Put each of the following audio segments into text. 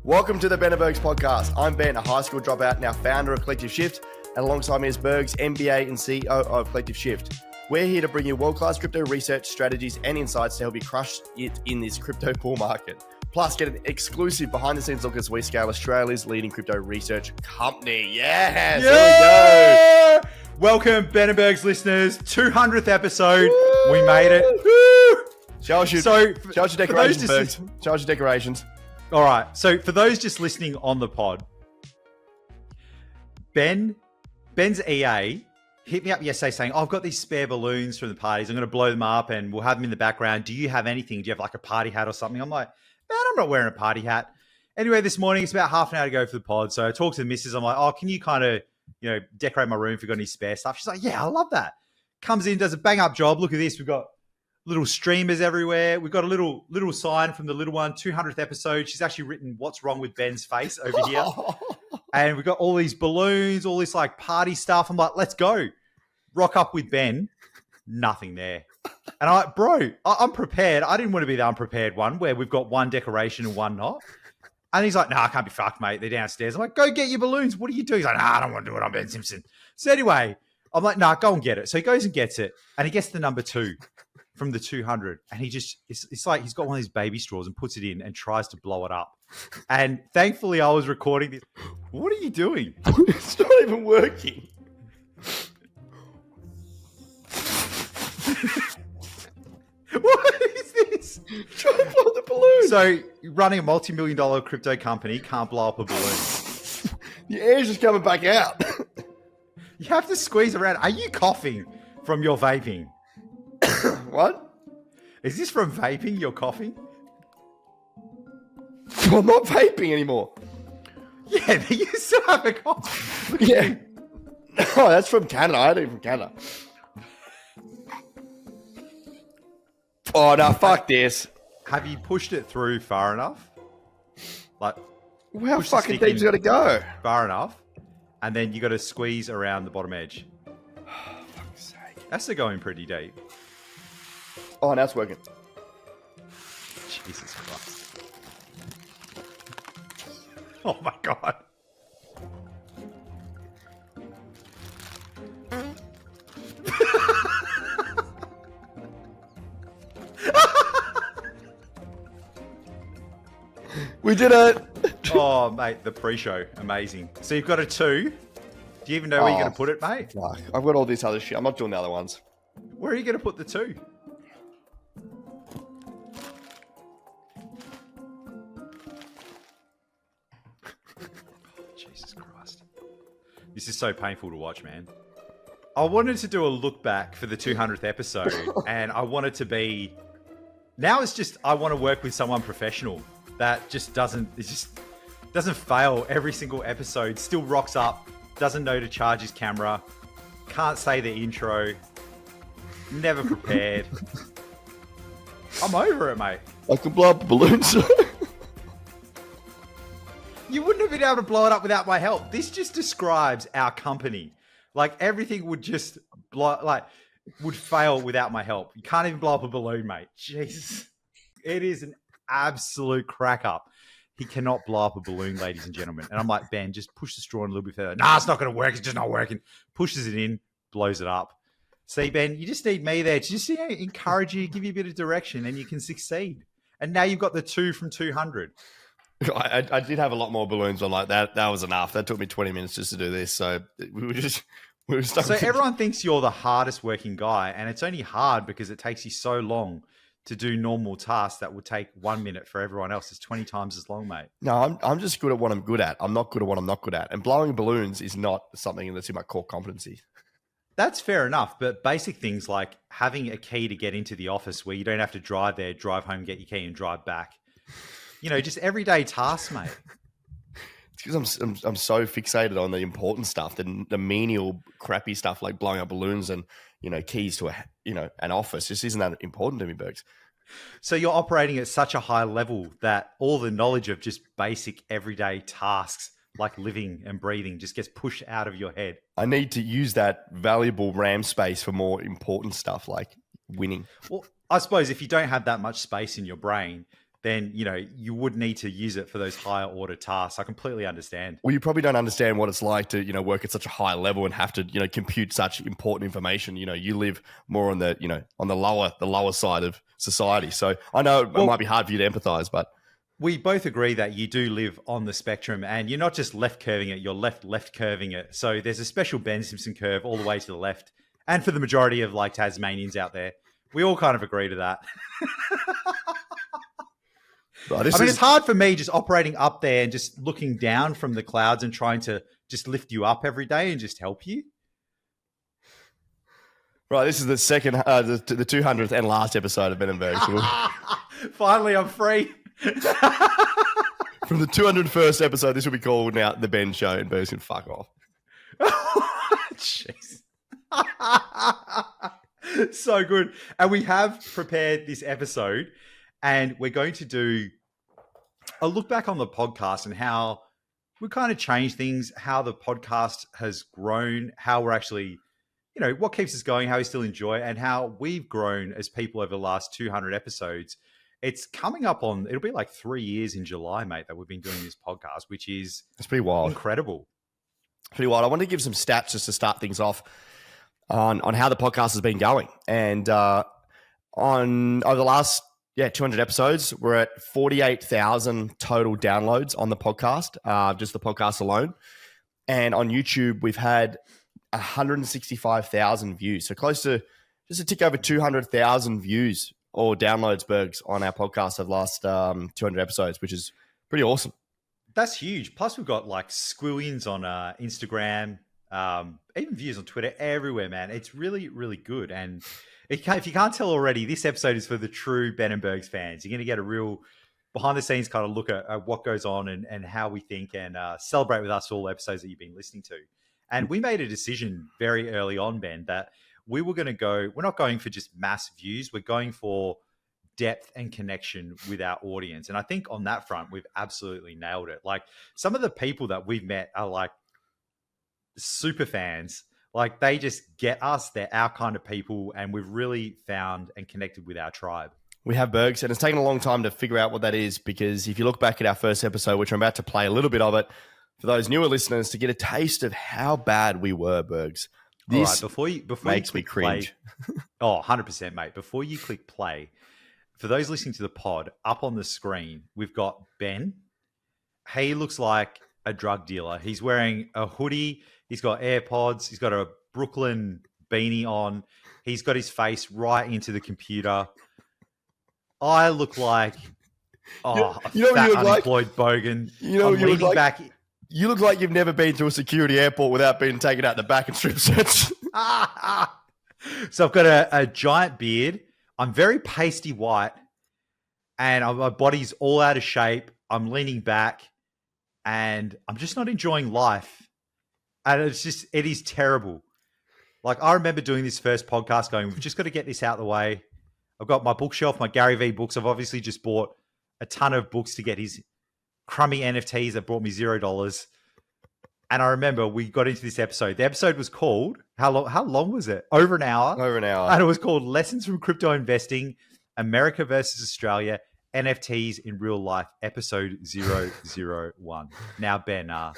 Welcome to the Ben and Bergs podcast. I'm Ben, a high school dropout, now founder of Collective Shift, and alongside me is Bergs, MBA and CEO of Collective Shift. We're here to bring you world-class crypto research, strategies, and insights to help you crush it in this crypto bull market. Plus, get an exclusive behind-the-scenes look as we scale Australia's leading crypto research company. Yes, there we go. Welcome, Ben and Bergs listeners. 200th episode. Woo! We made it. Woo! Show us your decorations, Bergs. Show us your decorations. All right. So for those just listening on the pod, Ben's EA hit me up yesterday saying, I've got these spare balloons from the parties. I'm going to blow them up and we'll have them in the background. Do you have anything? Do you have like a party hat or something? I'm like, man, I'm not wearing a party hat. Anyway, this morning, it's about half an hour to go for the pod. So I talked to the missus. I'm like, oh, can you kind of, decorate my room if you've got any spare stuff? She's like, yeah, I love that. Comes in, does a bang up job. Look at this. We've got little streamers everywhere. We've got a little sign from the little one, 200th episode. She's actually written what's wrong with Ben's face over here. And we've got all these balloons, all this like party stuff. I'm like, let's go. Rock up with Ben. Nothing there. And I'm like, bro, I'm prepared. I didn't want to be the unprepared one where we've got one decoration and one not. And he's like, I can't be fucked, mate. They're downstairs. I'm like, go get your balloons. What are you doing? He's like, I don't want to do it. I'm Ben Simpson. So anyway, I'm like, go and get it. So he goes and gets it. And he gets the number 2 from the 200. And he just, it's like he's got one of these baby straws and puts it in and tries to blow it up. And thankfully I was recording this. What are you doing? It's not even working. What is this? Try to blow the balloon. So running a multi-million-dollar crypto company can't blow up a balloon. The air's just coming back out. You have to squeeze around. Are you coughing from your vaping? What? Is this from vaping, you're coughing? Well, I'm not vaping anymore. Yeah, but you still have a cough. Yeah. Oh, that's from Canada. I had it from Canada. Oh, no, fuck this. Have you pushed it through far enough? Like, how fucking deep's it got to go? Far enough. And then you got to squeeze around the bottom edge. Oh, fuck's sake. That's still going pretty deep. Oh, now it's working. Jesus Christ. Oh my God. We did it. Oh, mate, the pre-show. Amazing. So you've got a 2. Do you even know where you're going to put it, mate? Fuck. I've got all this other shit. I'm not doing the other ones. Where are you going to put the 2? Jesus Christ. This is so painful to watch, man. I wanted to do a look back for the 200th episode, and I want it to be... Now it's just, I want to work with someone professional that just doesn't fail every single episode, still rocks up, doesn't know to charge his camera, can't say the intro, never prepared. I'm over it, mate. I can blow up balloons. You wouldn't have been able to blow it up without my help. This just describes our company. Like everything would just would fail without my help. You can't even blow up a balloon, mate. Jesus. It is an absolute crack up. He cannot blow up a balloon, ladies and gentlemen. And I'm like, Ben, just push the straw in a little bit further. Nah, it's not going to work. It's just not working. Pushes it in, blows it up. See, Ben, you just need me there to just encourage you, give you a bit of direction, and you can succeed. And now you've got the 2 from 200. I did have a lot more balloons on like that. That was enough. That took me 20 minutes just to do this. So we were stuck. So everyone thinks you're the hardest working guy, and it's only hard because it takes you so long to do normal tasks that would take 1 minute for everyone else. It's 20 times as long, mate. No, I'm just good at what I'm good at. I'm not good at what I'm not good at. And blowing balloons is not something that's in my core competency. That's fair enough. But basic things like having a key to get into the office where you don't have to drive there, drive home, get your key and drive back. Just everyday tasks, mate. It's because I'm so fixated on the important stuff, the menial, crappy stuff like blowing up balloons and keys to an office. Just isn't that important to me, Bergs. So you're operating at such a high level that all the knowledge of just basic everyday tasks like living and breathing just gets pushed out of your head. I need to use that valuable RAM space for more important stuff like winning. Well, I suppose if you don't have that much space in your brain, then, you would need to use it for those higher order tasks. I completely understand. Well, you probably don't understand what it's like to, work at such a high level and have to, compute such important information. You live more on the, on the lower side of society. So I know it might be hard for you to empathize, but we both agree that you do live on the spectrum, and you're not just left curving it, you're left curving it. So there's a special Ben Simpson curve all the way to the left. And for the majority of like Tasmanians out there, we all kind of agree to that. It's hard for me just operating up there and just looking down from the clouds and trying to just lift you up every day and just help you. Right, this is the second, the 200th and last episode of Ben and Bergs. Finally, I'm free. From the 201st episode, this will be called now The Ben Show, and Bergs can fuck off. Jeez. So good. And we have prepared this episode, and we're going to do a look back on the podcast and how we kind of changed things, how the podcast has grown, how we're actually, what keeps us going, how we still enjoy it, and how we've grown as people over the last 200 episodes. It's coming up on, it'll be like 3 years in July, mate, that we've been doing this podcast, which is it's pretty wild. Incredible. Pretty wild. I want to give some stats just to start things off on how the podcast has been going. And over the last 200 episodes, we're at 48,000 total downloads on the podcast, just the podcast alone. And on YouTube, we've had 165,000 views. So close to just a tick over 200,000 views or downloads, Bergs, on our podcast of the last 200 episodes, which is pretty awesome. That's huge. Plus, we've got like squillions on Instagram, even views on Twitter, everywhere, man. It's really, really good. And if you can't tell already, this episode is for the true Ben and Bergs fans. You're going to get a real behind-the-scenes kind of look at what goes on and how we think, and celebrate with us all the episodes that you've been listening to. And we made a decision very early on, Ben, that we were going to we're not going for just mass views. We're going for depth and connection with our audience. And I think on that front, we've absolutely nailed it. Like, some of the people that we've met are like super fans. Like, they just get us. They're our kind of people. And we've really found and connected with our tribe. We have, Bergs, and it's taken a long time to figure out what that is, because if you look back at our first episode, which I'm about to play a little bit of it, for those newer listeners to get a taste of how bad we were, Bergs. This before makes me cringe. Play, 100%, mate. Before you click play, for those listening to the pod, up on the screen, we've got Ben. He looks like a drug dealer. He's wearing a hoodie. He's got AirPods. He's got a Brooklyn beanie on. He's got his face right into the computer. I look like a fat, unemployed bogan. I'm leaning back. You look like you've never been to a security airport without being taken out the back and strip searched. So I've got a giant beard. I'm very pasty white, and my body's all out of shape. I'm leaning back, and I'm just not enjoying life. And it is terrible. Like, I remember doing this first podcast going, we've just got to get this out of the way. I've got my bookshelf, my Gary V books. I've obviously just bought a ton of books to get his crummy NFTs that brought me $0. And I remember we got into this episode. The episode was called, how long was it? Over an hour. Over an hour. And it was called Lessons from Crypto Investing, America versus Australia, NFTs in Real Life, episode 001. Now, Ben, I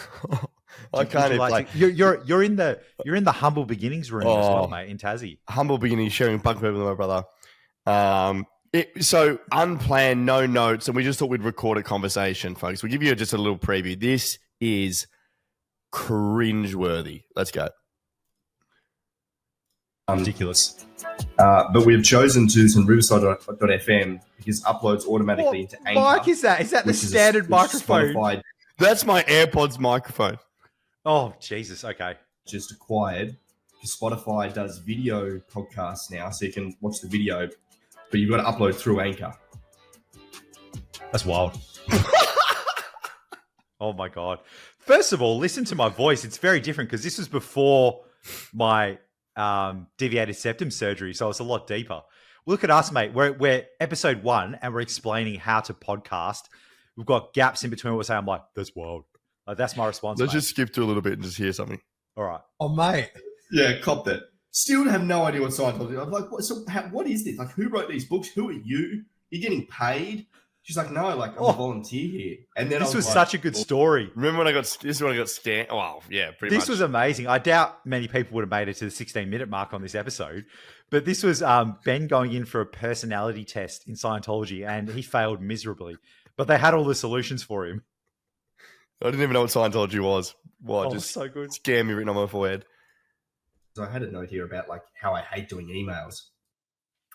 can't like you're in the humble beginnings room as well, mate, in Tassie. Humble beginnings, sharing bunk bed with my brother. So unplanned, no notes, and we just thought we'd record a conversation, folks. We'll give you just a little preview. This is cringeworthy. Let's go. Ridiculous. But we've chosen to do this on Riverside.fm because uploads automatically into Anchor. What mic is that? Is that the standard microphone? That's my AirPods microphone. Oh, Jesus. Okay. Just acquired. Spotify does video podcasts now, so you can watch the video, but you've got to upload through Anchor. That's wild. Oh, my God. First of all, listen to my voice. It's very different because this was before my deviated septum surgery, so it's a lot deeper. Look at us, mate. We're episode 1, and we're explaining how to podcast. We've got gaps in between what we're saying. I'm like, that's wild. Like, that's my response. Let's just skip to a little bit and just hear something. All right. Oh, mate. Yeah, cop that. Still have no idea what Scientology is. I'm like, what is this? Like, who wrote these books? Who are you? You're getting paid? She's like, no, like I'm a volunteer here. And then This was such a good story. Remember when I got scanned? Well, yeah, pretty much. This was amazing. I doubt many people would have made it to the 16-minute mark on this episode, but this was Ben going in for a personality test in Scientology, and he failed miserably. But they had all the solutions for him. I didn't even know what Scientology was. What? Just so good. Scam me written on my forehead. So I had a note here about like how I hate doing emails.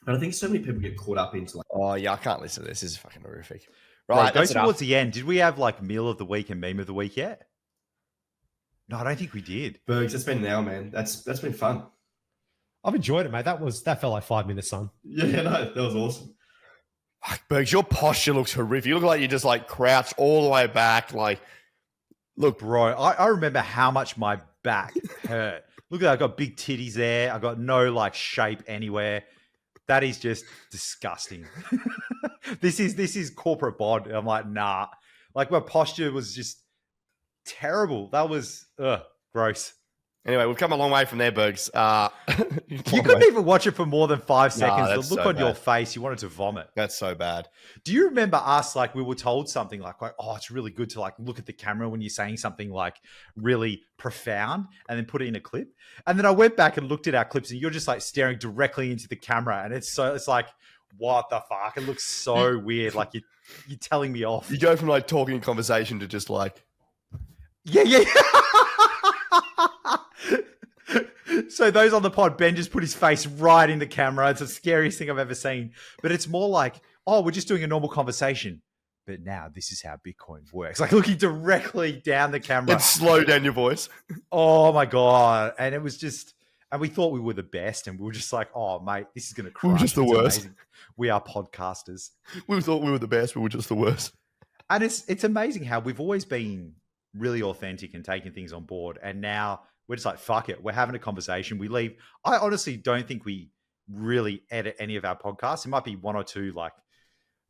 But I think so many people get caught up into like, Oh yeah, I can't listen to this. This is fucking horrific. Right, Right, go towards the end. Did we have like meal of the week and meme of the week yet? No, I don't think we did. Bergs, that's been an hour, man. That's been fun. I've enjoyed it, mate. That felt like 5 minutes, son. Yeah, no, that was awesome. Fuck, Bergs, your posture looks horrific. You look like you just like crouched all the way back. Like, Look, bro, I remember how much my back hurt. Look at that. I got big titties there. I got no like shape anywhere. That is just disgusting. This is corporate bod. I'm like, nah. Like my posture was just terrible. That was gross. anyway, we've come a long way from there, Bergs. You couldn't even watch it for more than 5 seconds. The that's look so on your bad. face, you wanted to vomit. That's so bad. Do you remember us, like we were told something like, oh, it's really good to like look at the camera when you're saying something like really profound and then put it in a clip? And then I went back and looked at our clips and you're just like staring directly into the camera. And it's like, what the fuck? It looks so weird. Like you're telling me off. You go from like talking in conversation to just like, Yeah. So those on the pod, Ben just put his face right in the camera. It's the scariest thing I've ever seen. But it's more like, oh, we're just doing a normal conversation. But now this is how Bitcoin works. Like looking directly down the camera. and slow down your voice. Oh my God. And it was just, and we thought we were the best. And we were just like, oh mate, this is going to crush. We were just the It's worst. amazing. We are podcasters. We thought we were the best, but we were just the worst. And it's amazing how we've always been really authentic and taking things on board. And now we're just like, fuck it. We're having a conversation. We leave. I honestly don't think we really edit any of our podcasts. It might be one or two like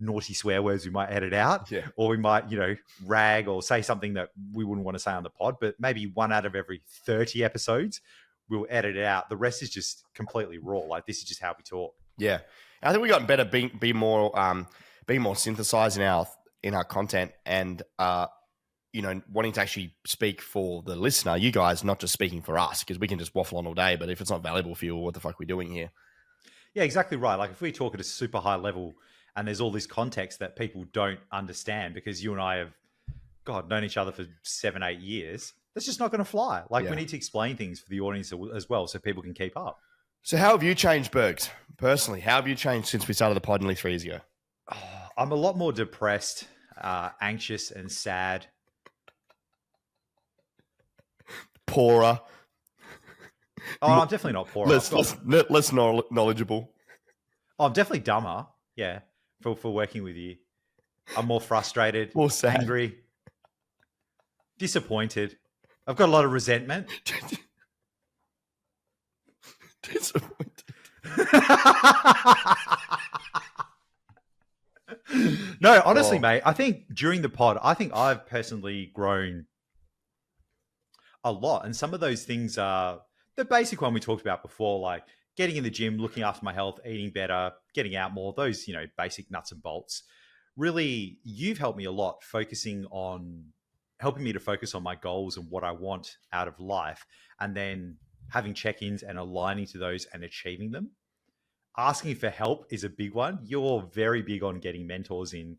naughty swear words we might edit out. Yeah. Or we might, rag or say something that we wouldn't want to say on the pod. But maybe one out of every 30 episodes, we'll edit it out. The rest is just completely raw. Like this is just how we talk. Yeah. I think we got better being more synthesized in our content and wanting to actually speak for the listener, you guys, not just speaking for us, because we can just waffle on all day, but if it's not valuable for you, what the fuck are we doing here? Yeah, exactly right. Like if we talk at a super high level and there's all this context that people don't understand because you and I have, known each other for 7-8 years, that's just not going to fly. Like we need to explain things for the audience as well so people can keep up. So how have you changed, Bergs? Personally, how have you changed since we started the pod nearly 3 years ago? I'm a lot more depressed, anxious and sad. Poorer. Oh, I'm definitely not poorer. Less knowledgeable. Oh, I'm definitely dumber. Yeah, for working with you. I'm more frustrated, More sad. angry, disappointed. I've got a lot of resentment. Disappointed. No, honestly, mate, I think during the pod, I've personally grown a lot. And some of those things are the basic one we talked about before, like getting in the gym, looking after my health, eating better, getting out more, those, basic nuts and bolts. Really, you've helped me a lot helping me to focus on my goals and what I want out of life. And then having check-ins and aligning to those and achieving them. Asking for help is a big one. You're very big on getting mentors in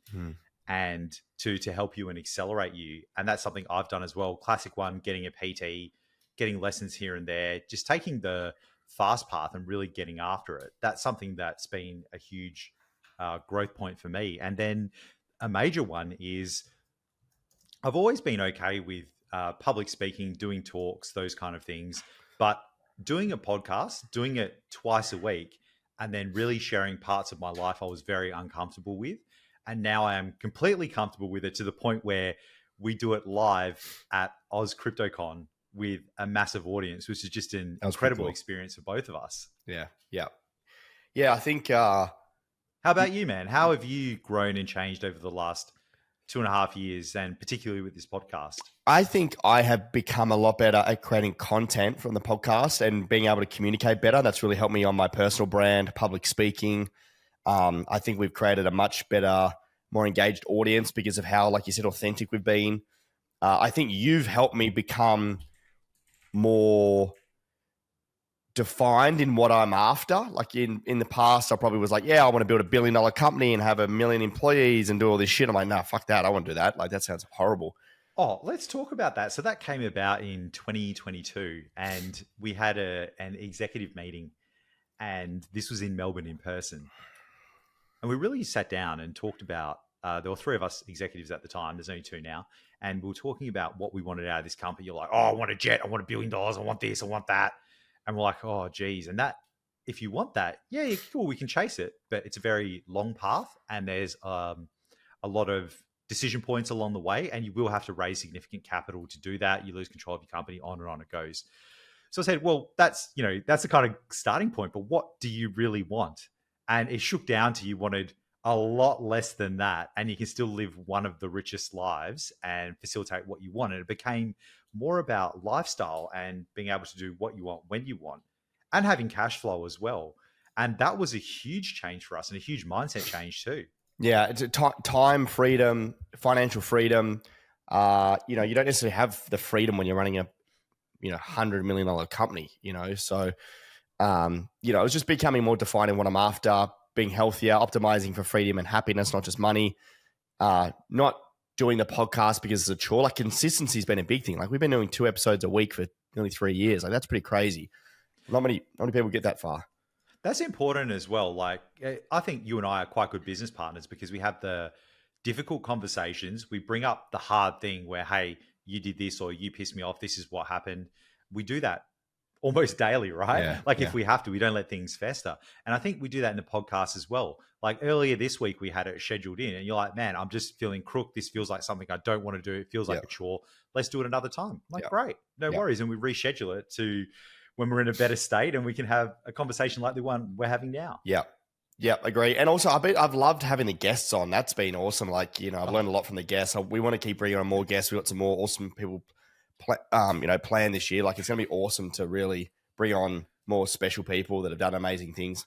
and to help you and accelerate you. And that's something I've done as well. Classic one, getting a PT, getting lessons here and there, just taking the fast path and really getting after it. That's something that's been a huge growth point for me. And then a major one is I've always been okay with public speaking, doing talks, those kind of things. But doing a podcast, doing it twice a week, and then really sharing parts of my life I was very uncomfortable with. And now I am completely comfortable with it to the point where we do it live at Oz CryptoCon with a massive audience, which is just an incredible experience for both of us. Yeah. I think... How about you, man? How have you grown and changed over the last 2.5 years, and particularly with this podcast? I think I have become a lot better at creating content from the podcast and being able to communicate better. That's really helped me on my personal brand, public speaking. I think we've created a much better more engaged audience because of how, like you said, authentic we've been. I think you've helped me become more defined in what I'm after. Like in the past, I probably was like, yeah, I want to build $1 billion company and have 1 million employees and do all this shit. I'm like, nah, fuck that. I won't do that. Like, that sounds horrible. Oh, let's talk about that. So that came about in 2022, and we had an executive meeting, and this was in Melbourne in person. And we really sat down and talked about, there were 3 of us executives at the time. There's only 2 now. And we were talking about what we wanted out of this company. You're like, oh, I want a jet. I want $1 billion. I want this. I want that. And we're like, oh, geez. And that, if you want that, yeah, cool, we can chase it. But it's a very long path, and there's a lot of decision points along the way, and you will have to raise significant capital to do that. You lose control of your company, on and on it goes. So I said, well, that's the kind of starting point, but what do you really want? And it shook down to you wanted a lot less than that, and you can still live one of the richest lives and facilitate what you want. And it became more about lifestyle and being able to do what you want when you want, and having cash flow as well. And that was a huge change for us, and a huge mindset change too. Yeah, it's time freedom, financial freedom. You don't necessarily have the freedom when you're running a $100 million company. So it was just becoming more defined in what I'm after, being healthier, optimizing for freedom and happiness, not just money. Not doing the podcast because it's a chore. Like, consistency has been a big thing. Like, we've been doing 2 episodes a week for nearly 3 years. Like, that's pretty crazy. Not many people get that far. That's important as well. Like, I think you and I are quite good business partners because we have the difficult conversations. We bring up the hard thing where, hey, you did this, or you pissed me off. This is what happened. We do that almost daily, right? Yeah, if we have to, we don't let things fester. And I think we do that in the podcast as well. Like, earlier this week, we had it scheduled in, and you're like, man, I'm just feeling crook. This feels like something I don't want to do. It feels like a chore. Let's do it another time. I'm like, great, no worries. And we reschedule it to when we're in a better state and we can have a conversation like the one we're having now. Yeah, agree. And also, I've loved having the guests on. That's been awesome. Like, I've learned a lot from the guests. We want to keep bringing on more guests. We've got some more awesome people, plan this year. Like, it's going to be awesome to really bring on more special people that have done amazing things.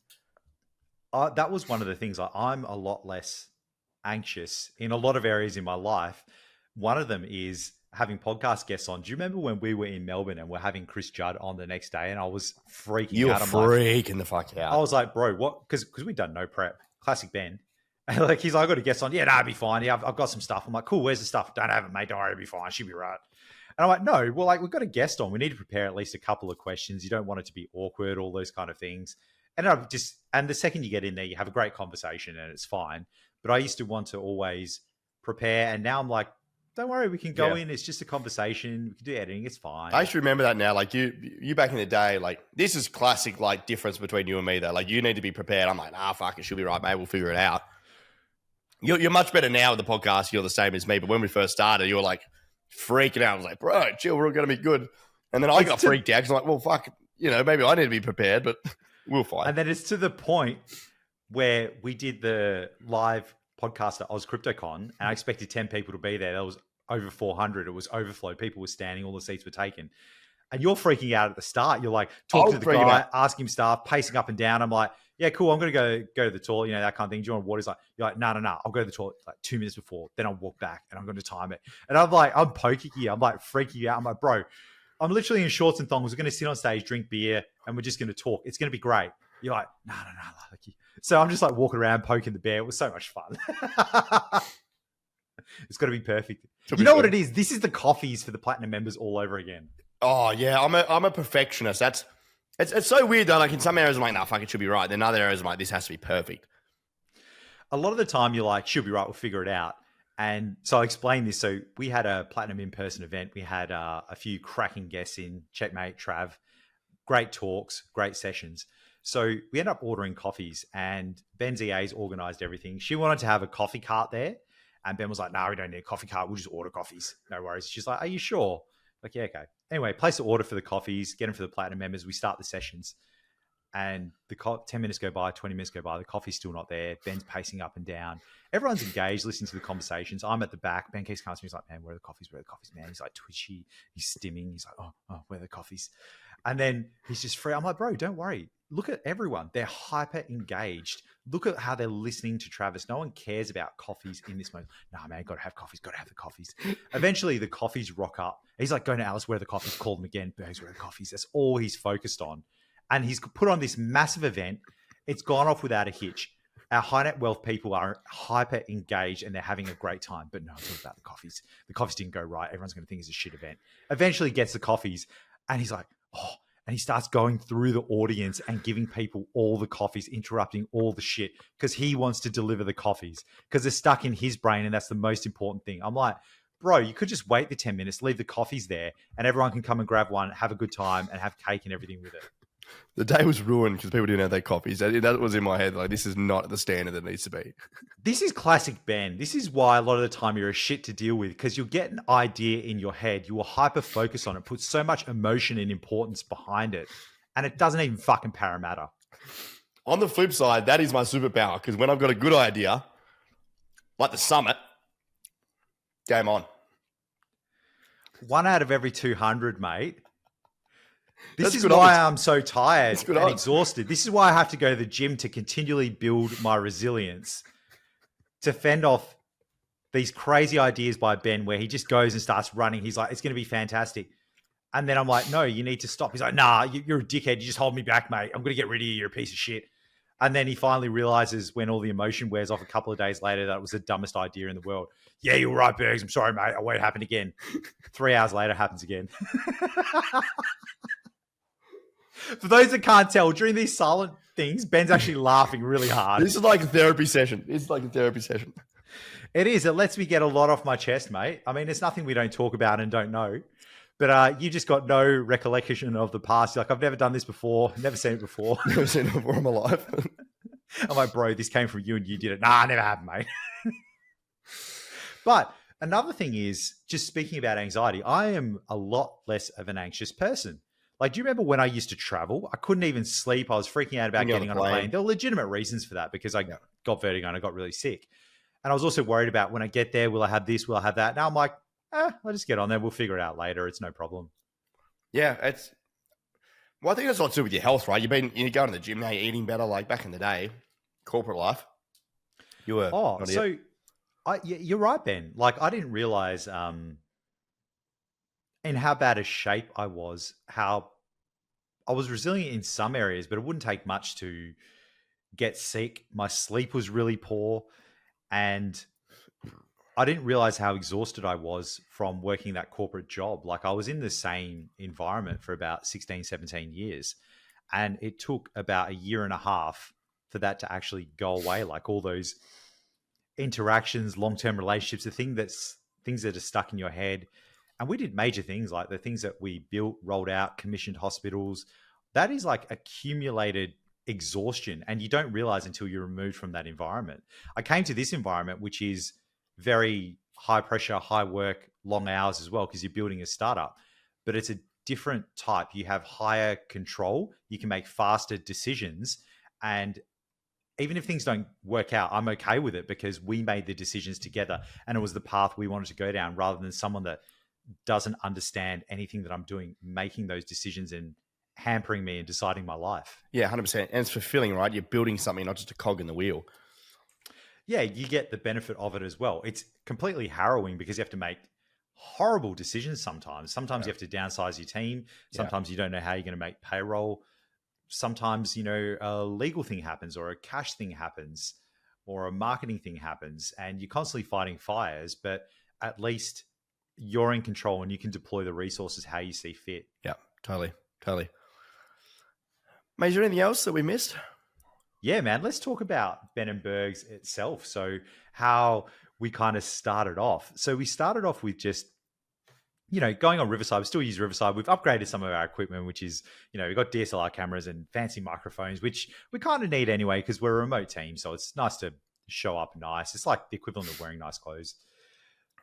That was one of the things. I'm a lot less anxious in a lot of areas in my life. One of them is having podcast guests on. Do you remember when we were in Melbourne and we're having Chris Judd on the next day, and I was freaking out? You were freaking the fuck out. I was like, bro, what? Because we'd done no prep. Classic Ben. And like, he's like, I got a guest on. Yeah, no, it'll be fine. Yeah, I've got some stuff. I'm like, cool, where's the stuff? Don't have it, mate. Don't worry, it'll be fine. She'll be right. And I'm like, no, well, like, we've got a guest on. We need to prepare at least a couple of questions. You don't want it to be awkward, all those kind of things. And the second you get in there, you have a great conversation and it's fine. But I used to want to always prepare. And now I'm like, don't worry, we can go in. It's just a conversation. We can do editing. It's fine. I used to remember that now. Like, you back in the day, like, this is classic, like, difference between you and me, though. Like, you need to be prepared. I'm like, nah, fuck, it should be right, mate. We'll figure it out. You're much better now with the podcast. You're the same as me. But when we first started, you were like freaking out. I was like, bro, chill, we're all going to be good. And then I got freaked out because I'm like, well, fuck, maybe I need to be prepared, but we'll find. And then it's to the point where we did the live podcast at Oz CryptoCon, and I expected 10 people to be there. There was over 400. It was overflowed. People were standing. All the seats were taken. And you're freaking out at the start. You're like, talking to the guy, asking him stuff, pacing up and down. I'm like, yeah, cool. I'm going to go to the toilet, that kind of thing. Do you want water? He's like, you're like, no. I'll go to the toilet like 2 minutes before. Then I'll walk back and I'm going to time it. And I'm like, I'm poking you. I'm like freaking you out. I'm like, bro, I'm literally in shorts and thongs. We're going to sit on stage, drink beer, and we're just going to talk. It's going to be great. You're like, no. So I'm just like walking around poking the bear. It was so much fun. It's got to be perfect. You know what it is? This is the coffees for the platinum members all over again. Oh yeah, I'm a perfectionist. It's so weird though. Like, in some areas I'm like, nah, fuck, it should be right. Then other areas I'm like, this has to be perfect. A lot of the time you're like, should be right. We'll figure it out. And so I'll explain this. So we had a platinum in-person event. We had a few cracking guests in, Checkmate, Trav, great talks, great sessions. So we ended up ordering coffees, and Ben's EA's organized everything. She wanted to have a coffee cart there. And Ben was like, no, we don't need a coffee cart. We'll just order coffees. No worries. She's like, are you sure? Like, yeah, okay. Anyway, place the order for the coffees, get them for the platinum members. We start the sessions. And 10 minutes go by, 20 minutes go by, the coffee's still not there. Ben's pacing up and down. Everyone's engaged, listening to the conversations. I'm at the back. Ben keeps coming to me. He's like, man, where are the coffees? Where are the coffees, man? He's like twitchy. He's stimming. He's like, oh, where are the coffees? And then he's just free. I'm like, bro, don't worry. Look at everyone. They're hyper engaged. Look at how they're listening to Travis. No one cares about coffees in this moment. Nah, man, got to have coffees. Got to have the coffees. Eventually, the coffees rock up. He's like, going to Alice, where are the coffees? Call them again. Bergs, where are the coffees? That's all he's focused on. And he's put on this massive event. It's gone off without a hitch. Our high net wealth people are hyper engaged and they're having a great time. But no, it's all about the coffees. The coffees didn't go right. Everyone's going to think it's a shit event. Eventually gets the coffees and he's like, oh, and he starts going through the audience and giving people all the coffees, interrupting all the shit because he wants to deliver the coffees because they're stuck in his brain and that's the most important thing. I'm like, bro, you could just wait the 10 minutes, leave the coffees there and everyone can come and grab one, have a good time and have cake and everything with it. The day was ruined because people didn't have their coffees. That was in my head. Like, this is not the standard that needs to be. This is classic Ben. This is why a lot of the time you're a shit to deal with because you'll get an idea in your head. You will hyper focus on it, put so much emotion and importance behind it, and it doesn't even fucking paramatter. On the flip side, that is my superpower because when I've got a good idea, like the summit, game on. 1 out of every 200, mate. This That's is good why odds. I'm so tired good and odds. exhausted. This is why I have to go to the gym to continually build my resilience to fend off these crazy ideas by Ben where he just goes and starts running. He's like, it's going to be fantastic. And then I'm like, no, you need to stop. He's like, nah, you're a dickhead. You just hold me back, mate. I'm going to get rid of you. You're a piece of shit. And then he finally realizes when all the emotion wears off a couple of days later that it was the dumbest idea in the world. Yeah, you're right, Bergs. I'm sorry, mate. I won't happen again. 3 hours later, it happens again. For those that can't tell, during these silent things, Ben's actually laughing really hard. This is like a therapy session. It's like a therapy session. It is. It lets me get a lot off my chest, mate. I mean, it's nothing we don't talk about and don't know. But you just got no recollection of the past. You're like, I've never done this before. Never seen it before. Never seen it before in my life. I'm like, bro, this came from you and you did it. Nah, I never have, mate. But another thing is, just speaking about anxiety, I am a lot less of an anxious person. Like, do you remember when I used to travel? I couldn't even sleep. I was freaking out about getting on a plane. There were legitimate reasons for that because I got vertigo and I got really sick. And I was also worried about when I get there, will I have this? Will I have that? Now I'm like, I'll just get on there. We'll figure it out later. It's no problem. Yeah, well, I think that's a lot to do with your health, right? You're going to the gym now, you're eating better. Like back in the day, corporate life, you were. You're right, Ben. Like, I didn't realize in how bad a shape I was, how I was resilient in some areas, but it wouldn't take much to get sick. My sleep was really poor. And I didn't realize how exhausted I was from working that corporate job. Like, I was in the same environment for about 16, 17 years. And it took about 1.5 years for that to actually go away. Like, all those interactions, long-term relationships, things that are stuck in your head. And we did major things like the things that we built, rolled out, commissioned hospitals. That is like accumulated exhaustion. And you don't realize until you're removed from that environment. I came to this environment, which is very high pressure, high work, long hours as well, because you're building a startup. But it's a different type. You have higher control. You can make faster decisions. And even if things don't work out, I'm okay with it because we made the decisions together and it was the path we wanted to go down rather than someone that doesn't understand anything that I'm doing, making those decisions and hampering me and deciding my life. Yeah, 100%. And it's fulfilling, right? You're building something, not just a cog in the wheel. Yeah, you get the benefit of it as well. It's completely harrowing because you have to make horrible decisions sometimes. Sometimes you have to downsize your team. Sometimes you don't know how you're going to make payroll. Sometimes, a legal thing happens or a cash thing happens or a marketing thing happens and you're constantly fighting fires, but at least you're in control and you can deploy the resources how you see fit. Yeah, totally. Mate, is there anything else that we missed? Yeah, man. Let's talk about Ben and Bergs itself. So how we kind of started off. So we started off with just, going on Riverside. We still use Riverside. We've upgraded some of our equipment, which is, we've got DSLR cameras and fancy microphones, which we kind of need anyway because we're a remote team. So it's nice to show up nice. It's like the equivalent of wearing nice clothes.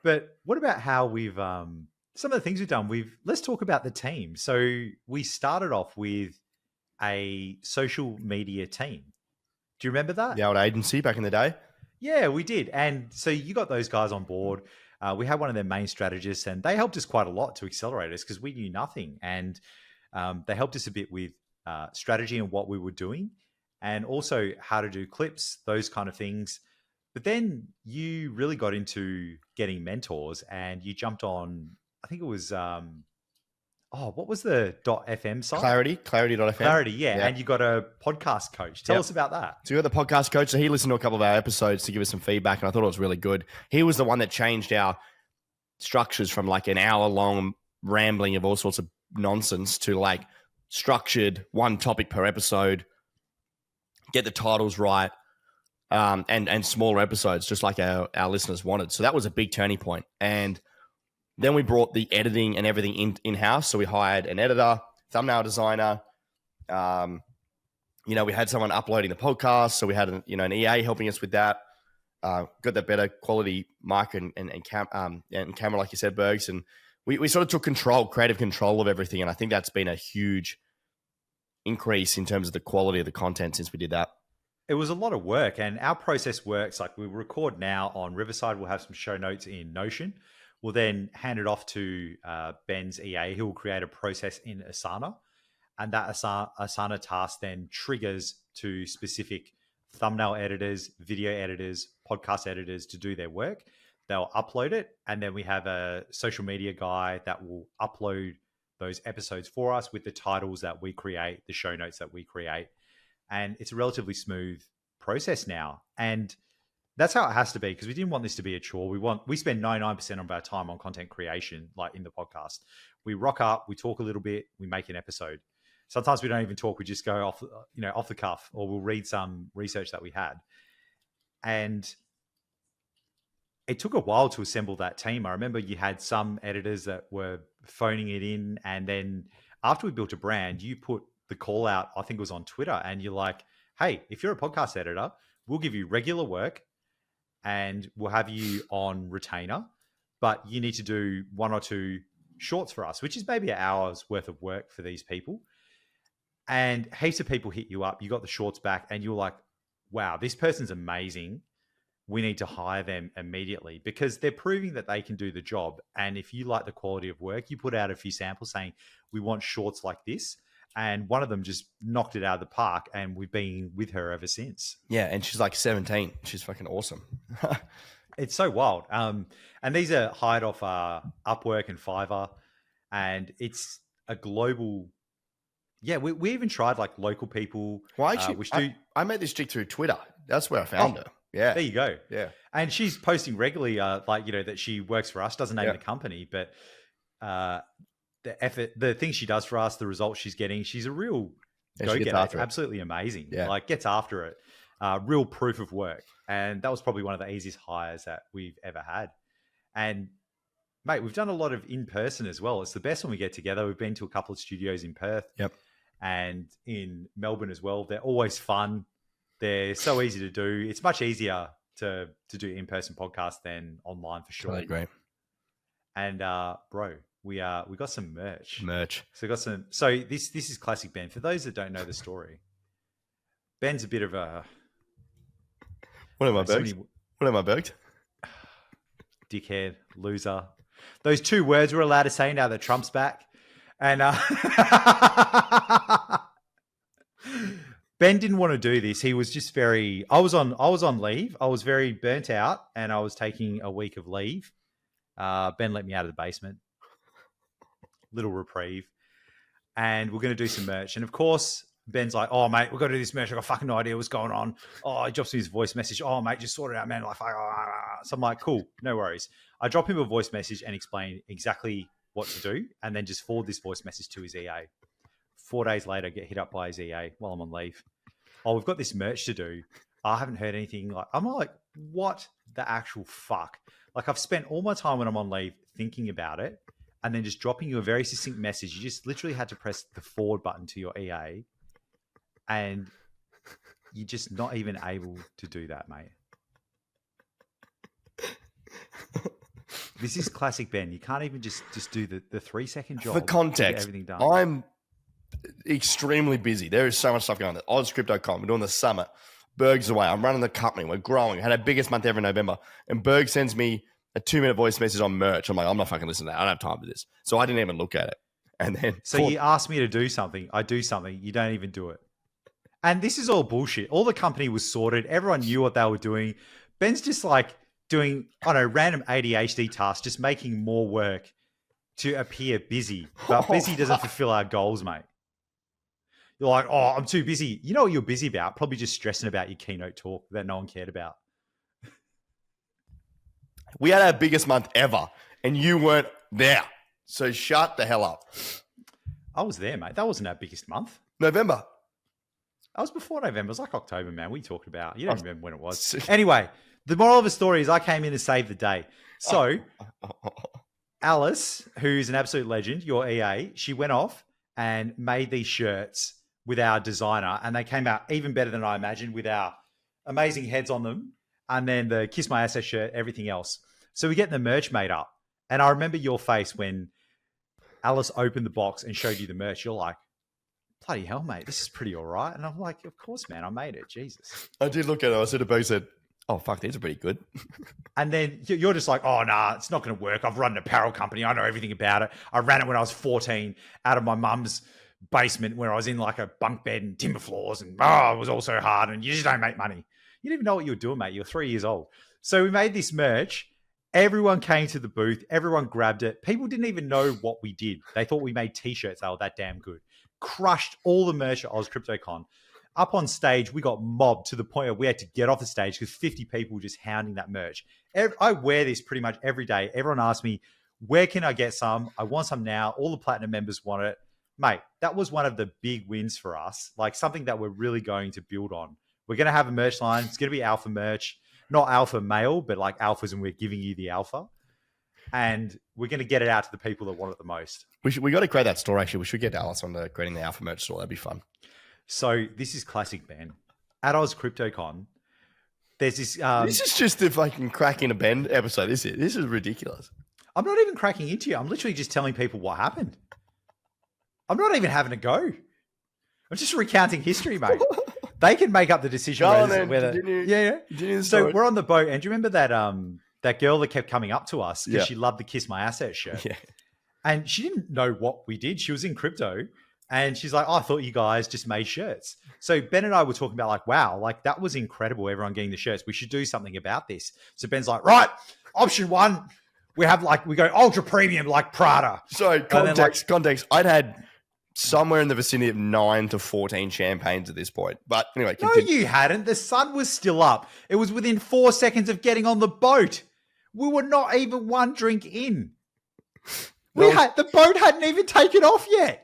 But what about how we've, some of the things we've done? Let's talk about the team. So we started off with a social media team. Do you remember that? The old agency back in the day. Yeah, we did. And so you got those guys on board. We had one of their main strategists, and they helped us quite a lot to accelerate us because we knew nothing. And they helped us a bit with strategy and what we were doing, and also how to do clips, those kind of things. But then you really got into getting mentors, and you jumped on, I think it was, what was the .fm site? Clarity.fm. Clarity, yeah. And you got a podcast coach. Tell us about that. So we got the podcast coach. So he listened to a couple of our episodes to give us some feedback, and I thought it was really good. He was the one that changed our structures from like an hour-long rambling of all sorts of nonsense to like structured one topic per episode, get the titles right, and smaller episodes, just like our listeners wanted. So that was a big turning point. And then we brought the editing and everything in-house. So we hired an editor, thumbnail designer. We had someone uploading the podcast. So we had an EA helping us with that. Got that better quality mic and camera, like you said, Bergs. And we sort of took creative control of everything. And I think that's been a huge increase in terms of the quality of the content since we did that. It was a lot of work, and our process works like we record now on Riverside. We'll have some show notes in Notion. We'll then hand it off to Ben's EA, who will create a process in Asana. And that Asana task then triggers to specific thumbnail editors, video editors, podcast editors to do their work. They'll upload it. And then we have a social media guy that will upload those episodes for us with the titles that we create, the show notes that we create. And it's a relatively smooth process now. And that's how it has to be, because we didn't want this to be a chore. We spend 99% of our time on content creation, like in the podcast. We rock up, we talk a little bit, we make an episode. Sometimes we don't even talk. We just go off the cuff, or we'll read some research that we had. And it took a while to assemble that team. I remember you had some editors that were phoning it in. And then after we built a brand, you put the call out, I think it was on Twitter, and you're like, hey, if you're a podcast editor, we'll give you regular work and we'll have you on retainer, but you need to do 1 or 2 shorts for us, which is maybe an hour's worth of work for these people. And heaps of people hit you up. You got the shorts back and you're like, wow, this person's amazing. We need to hire them immediately, because they're proving that they can do the job. And if you like the quality of work, you put out a few samples saying, we want shorts like this. And one of them just knocked it out of the park, and we've been with her ever since. Yeah, and she's like 17. She's fucking awesome. It's so wild. And these are hired off Upwork and Fiverr, and it's a global. Yeah, we even tried like local people. Well, actually, I met this chick through Twitter. That's where I found her. Yeah, there you go. Yeah, and she's posting regularly, that she works for us. Doesn't name the company, but the effort, the things she does for us, the results she's getting. She's a real go-getter. Absolutely amazing. Yeah. Like gets after it. Real proof of work. And that was probably one of the easiest hires that we've ever had. And mate, we've done a lot of in-person as well. It's the best when we get together. We've been to a couple of studios in Perth. Yep. And in Melbourne as well. They're always fun. They're so easy to do. It's much easier to do in-person podcasts than online for sure. Totally agree. And bro, we got some merch. So we got some. So this is classic Ben. For those that don't know the story, Ben's a bit of a. What am I, Bergs? What am I, Bergs? Dickhead, loser. Those 2 words we're allowed to say now that Trump's back. And Ben didn't want to do this. He was just very. I was on leave. I was very burnt out, and I was taking a week of leave. Ben let me out of the basement. Little reprieve. And we're going to do some merch. And of course, Ben's like, oh, mate, we've got to do this merch. I've got fucking no idea what's going on. Oh, he drops me his voice message. Oh, mate, just sort it out, man. Like, so I'm like, cool, no worries. I drop him a voice message and explain exactly what to do, and then just forward this voice message to his EA. 4 days later, get hit up by his EA while I'm on leave. Oh, we've got this merch to do. I haven't heard anything. Like, I'm like, what the actual fuck? Like, I've spent all my time when I'm on leave thinking about it, and then just dropping you a very succinct message. You just literally had to press the forward button to your EA, and you're just not even able to do that, mate. This is classic Ben. You can't even just do the 3-second job. For context, everything done. extremely busy. There is so much stuff going on. Oz Crypto.com. We're doing the summit. Berg's away. I'm running the company. We're growing. Had our biggest month ever in November. And Berg sends me a 2-minute voice message on merch. I'm like, I'm not fucking listening to that. I don't have time for this. So I didn't even look at it. And then you asked me to do something. I do something. You don't even do it. And this is all bullshit. All the company was sorted. Everyone knew what they were doing. Ben's just like doing, I don't know, random ADHD tasks, just making more work to appear busy. But busy doesn't fulfill our goals, mate. You're like, oh, I'm too busy. You know what you're busy about? Probably just stressing about your keynote talk that no one cared about. we had our biggest month ever, and you weren't there. So shut the hell up. I was there, mate. That wasn't our biggest month. November. That was before November. It was like October, man. We talked about. You don't remember when it was. Anyway, the moral of the story is I came in to save the day. So Alice, who's an absolute legend, your EA, she went off and made these shirts with our designer, and they came out even better than I imagined with our amazing heads on them, and then the Kiss My Ass shirt, everything else. So we're getting the merch made up. And I remember your face when Alice opened the box and showed you the merch. You're like, bloody hell, mate, this is pretty all right. And I'm like, of course, man, I made it. Jesus. I did look at it. I said to Berg, said, oh, fuck, these are pretty good. And then you're just like, oh, nah, it's not going to work. I've run an apparel company. I know everything about it. I ran it when I was 14 out of my mum's basement where I was in like a bunk bed and timber floors. And it was all so hard. And you just don't make money. You didn't even know what you were doing, mate. You were 3 years old. So we made this merch. Everyone came to the booth. Everyone grabbed it. People didn't even know what we did. They thought we made T-shirts. They were that damn good. Crushed all the merch at Oz CryptoCon. Up on stage, we got mobbed to the point where we had to get off the stage because 50 people were just hounding that merch. I wear this pretty much every day. Everyone asks me, where can I get some? I want some now. All the platinum members want it. Mate, that was one of the big wins for us. Like something that we're really going to build on. We're going to have a merch line. It's going to be alpha merch. Not alpha male, but like alphas, and we're giving you the alpha. And we're going to get it out to the people that want it the most. We got to create that store, actually. We should get Alice on creating the alpha merch store. That'd be fun. So this is classic, Ben. At Oz CryptoCon, there's this... this is just the fucking cracking a Ben episode, is it? This is ridiculous. I'm not even cracking into you. I'm literally just telling people what happened. I'm not even having a go. I'm just recounting history, mate. They can make up the decision whether... So we're on the boat, and do you remember that girl that kept coming up to us because she loved the Kiss My Asset shirt? Yeah. And she didn't know what we did. She was in crypto. And she's like, I thought you guys just made shirts. So Ben and I were talking about like, wow, like that was incredible. Everyone getting the shirts. We should do something about this. So Ben's like, right, option one, we go ultra premium like Prada. So context. I'd had somewhere in the vicinity of 9 to 14 champagnes at this point. But anyway, continue. No, you hadn't. The sun was still up. It was within 4 seconds of getting on the boat. We were not even one drink in. The boat hadn't even taken off yet.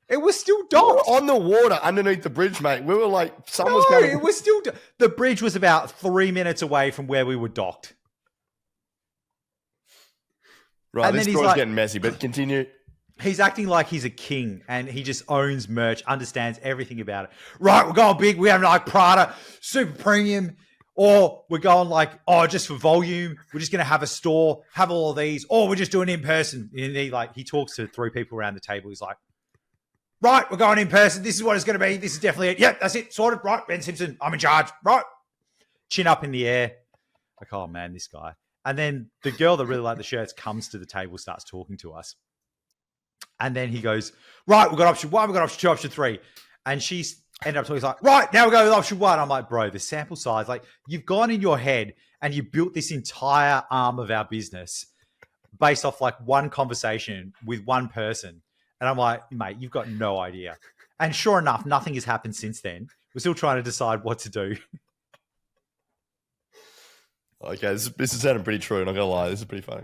It was still docked. We were on the water underneath the bridge, mate. We were like, it was still... The bridge was about 3 minutes away from where we were docked. Right, and this story's getting messy, but continue. He's acting like he's a king and he just owns merch, understands everything about it. Right, we're going big. We have like Prada, super premium. Or we're going like, just for volume. We're just going to have a store, have all of these. Or we're just doing it in person. And he talks to 3 people around the table. He's like, right, we're going in person. This is what it's going to be. This is definitely it. Yep, that's it. Sorted. Right, Ben Simpson, I'm in charge. Right. Chin up in the air. Like, oh, man, this guy. And then the girl that really liked the shirts comes to the table, starts talking to us. And then he goes, right, we've got option 1, we've got option 2, option 3. And she's ended up talking, he's like, right, now we're going with option 1. I'm like, bro, the sample size, like you've gone in your head and you built this entire arm of our business based off like one conversation with one person. And I'm like, mate, you've got no idea. And sure enough, nothing has happened since then. We're still trying to decide what to do. Okay, this is sounding pretty true. I'm not going to lie. This is pretty funny.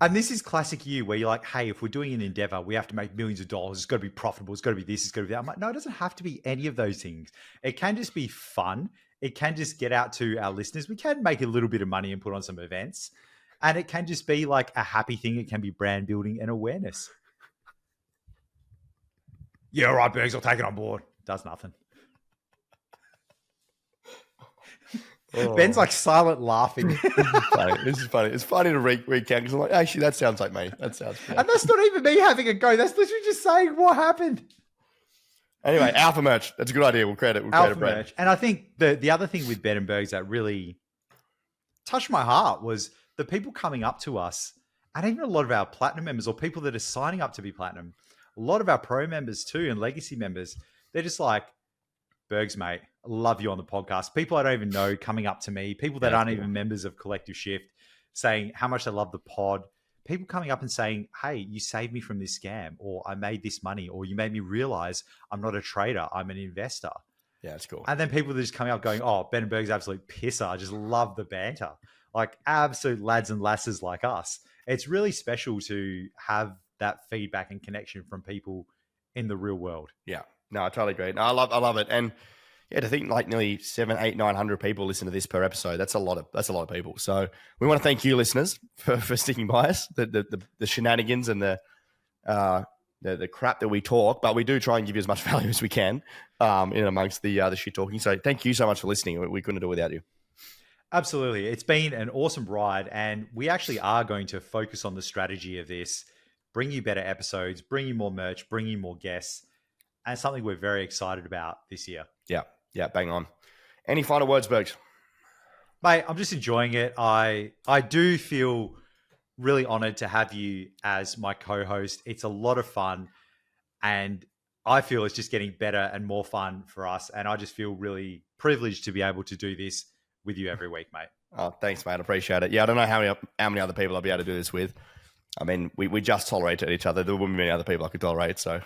And this is classic you where you're like, hey, if we're doing an endeavor, we have to make millions of dollars. It's got to be profitable. It's got to be this. It's got to be that. I'm like, no, it doesn't have to be any of those things. It can just be fun. It can just get out to our listeners. We can make a little bit of money and put on some events. And it can just be like a happy thing. It can be brand building and awareness. Yeah, all right, Bergs, I'll take it on board. Does nothing. Ben's like silent laughing. This is funny. It's funny to recount because I'm like, actually, that sounds like me. That sounds funny. And that's not even me having a go. That's literally just saying what happened. Anyway, Alpha merch. That's a good idea. We'll create a Alpha brand. merch. And I think the other thing with Ben and Bergs that really touched my heart was the people coming up to us, and even a lot of our platinum members or people that are signing up to be platinum, a lot of our pro members too and legacy members, they're just like, Bergs, mate, I love you on the podcast. People I don't even know coming up to me, people that aren't even members of Collective Shift, saying how much they love the pod. People coming up and saying, hey, you saved me from this scam, or I made this money, or you made me realize I'm not a trader, I'm an investor. Yeah, that's cool. And then people that are just coming up going, oh, Ben and Berg's absolute pisser. I just love the banter. Like absolute lads and lasses like us. It's really special to have that feedback and connection from people in the real world. Yeah, no, I totally agree. No, I love it. And yeah, to think like nearly 700, 800, 900 people listen to this per episode. That's a lot of people. So we want to thank you, listeners, for sticking by us. The shenanigans and the crap that we talk, but we do try and give you as much value as we can in amongst the shit talking. So thank you so much for listening. We couldn't do it without you. Absolutely. It's been an awesome ride, and we actually are going to focus on the strategy of this, bring you better episodes, bring you more merch, bring you more guests, and it's something we're very excited about this year. Yeah, bang on. Any final words, Bergs? Mate, I'm just enjoying it. I do feel really honored to have you as my co-host. It's a lot of fun, and I feel it's just getting better and more fun for us, and I just feel really privileged to be able to do this with you every week, mate. Oh, thanks, mate. I appreciate it. Yeah, I don't know how many other people I'll be able to do this with. I mean, we just tolerated each other. There wouldn't be many other people I could tolerate, so.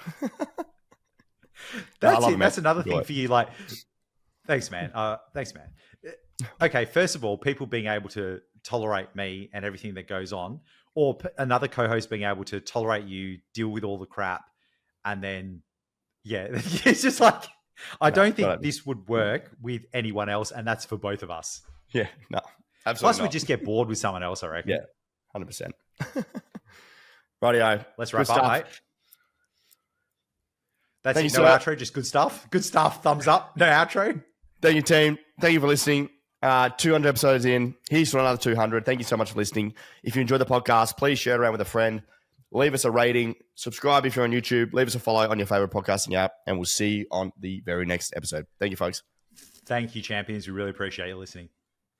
That's it. That's another thing for you. Like, thanks, man. Okay, first of all, people being able to tolerate me and everything that goes on, or another co-host being able to tolerate you, deal with all the crap, and then, yeah, it's just like, I don't think this would work with anyone else, and that's for both of us. Yeah, no, absolutely. Plus, not. we just get bored with someone else, I reckon. Yeah, 100%. Rightio. Let's wrap Good up, stuff. mate. That's Thank it. you, No sir. outro, just good stuff. Good stuff. Thumbs up. No outro. Thank you, team. Thank you for listening. 200 episodes in. Here's to another 200. Thank you so much for listening. If you enjoyed the podcast, please share it around with a friend. Leave us a rating. Subscribe if you're on YouTube. Leave us a follow on your favorite podcasting app. And we'll see you on the very next episode. Thank you, folks. Thank you, champions. We really appreciate you listening.